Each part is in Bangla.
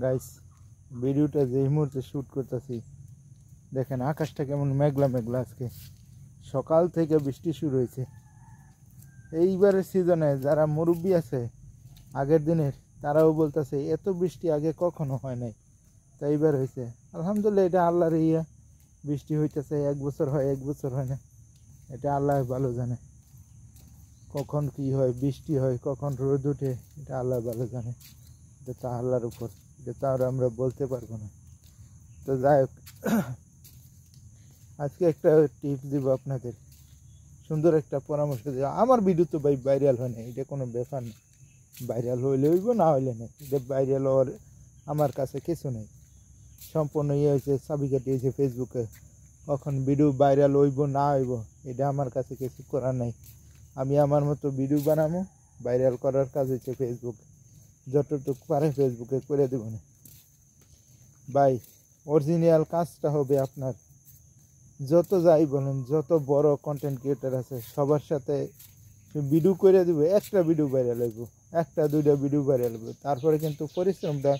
গাইস ভিডিওটা যেই মুহূর্তে শ্যুট করতেছি দেখেন আকাশটা কেমন মেঘলা মেঘলা। আজকে সকাল থেকে বৃষ্টি শুরু হয়েছে। এইবারের সিজনে যারা মুরব্বী আছে আগের দিনের তারাও বলতেছে এত বৃষ্টি আগে কখনো হয় নাই, তাই এইবার হয়েছে। আলহামদুলিল্লাহ, এটা আল্লাহর ইয়া। বৃষ্টি হইতেছে, এক বছর হয় এক বছর হয় না, এটা আল্লাহ ভালো জানে। কখন কি হয়, বৃষ্টি হয় কখন রোদ ওঠে, এটা আল্লাহ ভালো জানে। এটা তো আল্লাহর উপর, এটা তো আর আমরা বলতে পারবো না। তো যাই হোক, আজকে একটা টিপস দিব আপনাদের, সুন্দর একটা পরামর্শ দিব। আমার ভিডিও তো ভাই ভাইরাল হয় না, এটা কোনো ব্যাপার না। ভাইরাল হইলে হইব, না হইলে নেই। এটা ভাইরাল হওয়ার আমার কাছে কিছু নেই। সম্পূর্ণ ইয়ে হয়েছে, চাবি কাটি হয়েছে ফেসবুকে। কখন ভিডিও ভাইরাল হইব না হইব এটা আমার কাছে কিছু করার নাই। আমি আমার মতো ভিডিও বানাবো, ভাইরাল করার কাজ হচ্ছে ফেসবুক। যতটুকু পারে ফেসবুকে করে দেব না ভাই। অরিজিনাল কাজটা হবে আপনার, যত যাই বলেন, যত বড় কন্টেন্ট ক্রিয়েটার আছে সবার সাথে ভিডিও করে দেবে, একটা ভিডিও ভাইরাল হইব, একটা দুইটা ভিডিও ভাইরাল হইব। তারপরে কিন্তু পরিশ্রমটা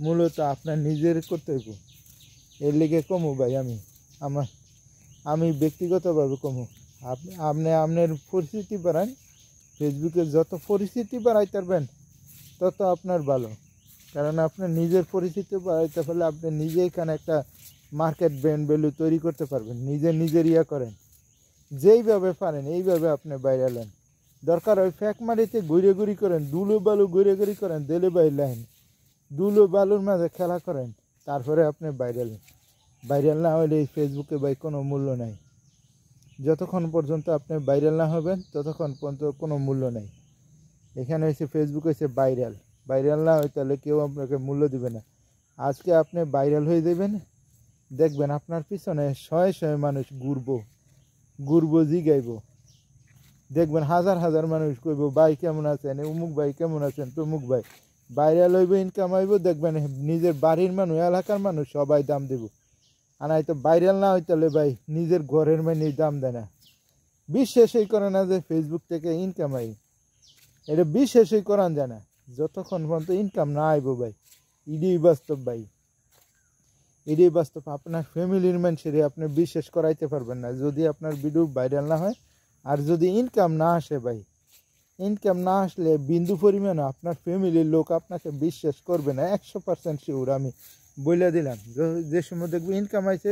মূলত আপনার নিজের করতে হইব। এর লিগে কমু ভাই, আমি ব্যক্তিগতভাবে কমু। আপনি আপনার পরিস্থিতি বাড়ান, ফেসবুকে যত পরিস্থিতি বাড়াইতে পারবেন তত আপনার ভালো। কারণ আপনার নিজের পরিস্থিতি বাড়াইতে পারলে আপনি নিজে এখানে একটা মার্কেট ব্র্যান্ড ভ্যালু তৈরি করতে পারবেন। নিজের ইয়া করেন, যেইভাবে পারেন এইভাবে আপনি বাইরে এলেন। দরকার হয় ফ্যাক মারিতে ঘুরে করেন, দুলো বালু ঘুরে করেন, দেলে বাই লাইন দুলো বালুর মাঝে খেলা করেন, তারপরে আপনি ভাইরাল না হলে এই ফেসবুকে ভাই কোনো মূল্য নাই। যতক্ষণ পর্যন্ত আপনি ভাইরাল না হবেন ততক্ষণ পর্যন্ত কোনো মূল্য নেই। এখানে হচ্ছে ফেসবুক হচ্ছে ভাইরাল না হয় তাহলে কেউ আপনাকে মূল্য দিবে না। আজকে আপনি ভাইরাল হয়ে যাবেন, দেখবেন আপনার পিছনে শয়ে মানুষ ঘুরবো জিগাইব। দেখবেন হাজার মানুষ কইব ভাই কেমন আছেন, অমুক ভাই কেমন আছেন, তমুক ভাই। ভাইরাল হইব, ইনকাম হইব, দেখবেন নিজের বাড়ির মানুষ, এলাকার মানুষ সবাই দাম দেব। আর নাই তো ভাইরাল না হইতে হলে ভাই নিজের ঘরের মানুষ দাম দেয় না। বিশ্বাসই করে না যে ফেসবুক থেকে ইনকাম হয়, এটা বিশ্বাসই করান যায় না যতক্ষণ পর্যন্ত ইনকাম না আইব ভাই। এটাই বাস্তব ভাই, এটাই বাস্তব। আপনার ফ্যামিলির মানুষের আপনি বিশ্বাস করাইতে পারবেন না যদি আপনার ভিডিও ভাইরাল না হয়। আর যদি ইনকাম না আসে ভাই, ইনকাম না আসলে বিন্দু পরিমাণে আপনার ফ্যামিলির লোক আপনাকে বিশ্বাস করবে না, 100% শিওর। আমি বলে দিলাম, যে সময় দেখবো ইনকাম আইছে,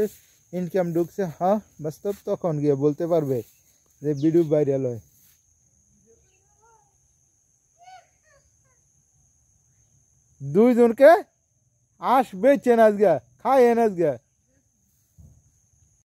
ইনকাম ঢুকছে, হ্যাঁ বাস্তব, তখন গিয়ে বলতে পারবে যে ভিডিও ভাইরাল হয়। দুইজনকে আসবে চেন আজকে, খায় এন আজকে।